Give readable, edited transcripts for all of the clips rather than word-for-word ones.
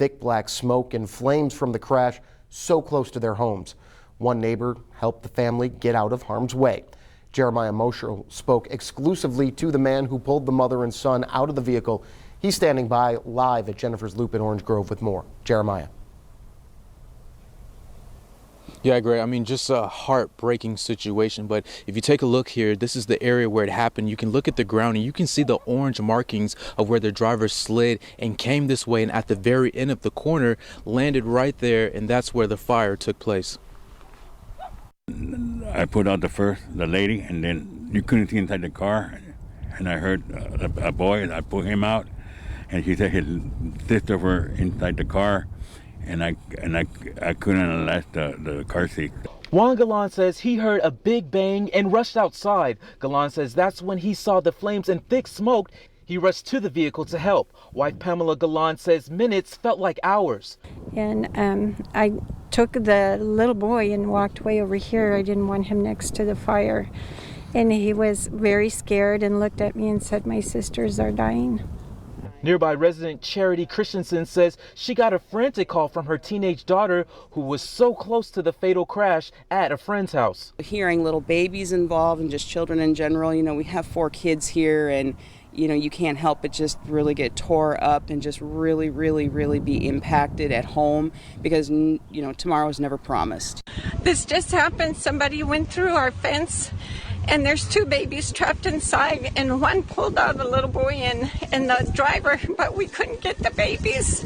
thick black smoke and flames from the crash so close to their homes. One neighbor helped the family get out of harm's way. Jeremiah Mosher spoke exclusively to the man who pulled the mother and son out of the vehicle. He's standing by live at Jennifer's Loop in Orange Grove with more. Jeremiah. Yeah, Greg, I mean, just a heartbreaking situation. But if you take a look here, this is the area where it happened. You can look at the ground and you can see the orange markings of where the driver slid and came this way. And at the very end of the corner, landed right there. And that's where the fire took place. I put out the lady, and then you couldn't see inside the car. And I heard a boy, and I put him out. And she said his sister were inside the car. And I couldn't unlatch the car seat. Juan Galan says he heard a big bang and rushed outside. Galan says that's when he saw the flames and thick smoke. He rushed to the vehicle to help. Wife Pamela Galan says minutes felt like hours. And I took the little boy and walked way over here. I didn't want him next to the fire. And he was very scared and looked at me and said, "My sisters are dying." Nearby resident Charity Christensen says she got a frantic call from her teenage daughter who was so close to the fatal crash at a friend's house. Hearing little babies involved and just children in general, you know, we have 4 kids here, and you know, you can't help but just really get tore up and just really be impacted at home, because you know, tomorrow is never promised. This just happened. Somebody went through our fence and there's 2 babies trapped inside, and one pulled out the little boy and the driver, but we couldn't get the babies.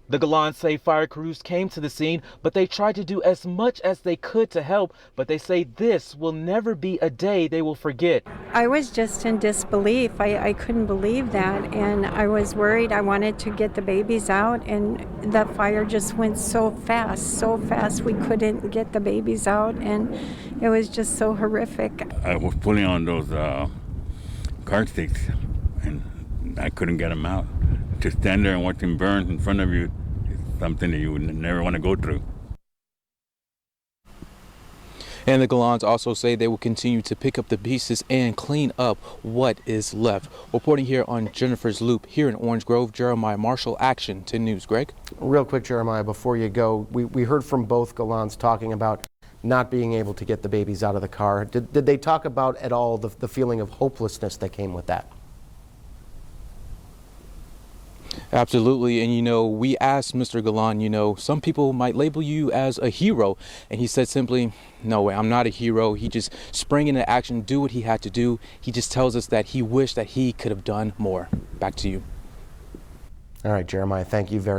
The Galans say fire crews came to the scene, but they tried to do as much as they could to help, but they say this will never be a day they will forget. I was just in disbelief. I couldn't believe that, and I was worried. I wanted to get the babies out, and the fire just went so fast we couldn't get the babies out, and it was just so horrific. I was pulling on those car seats, and I couldn't get them out. To stand there and watch them burn in front of you is something that you would never want to go through. And the Galans also say they will continue to pick up the pieces and clean up what is left. Reporting here on Jennifer's Loop here in Orange Grove, Jeremiah Marshall, Action 10 News. Greg? Real quick, Jeremiah, before you go, we heard from both Galans talking about not being able to get the babies out of the car. Did they talk about at all the feeling of hopelessness that came with that? Absolutely. And, you know, we asked Mr. Galan, you know, some people might label you as a hero. And he said simply, no way, I'm not a hero. He just sprang into action, do what he had to do. He just tells us that he wished that he could have done more. Back to you. All right, Jeremiah, thank you very much.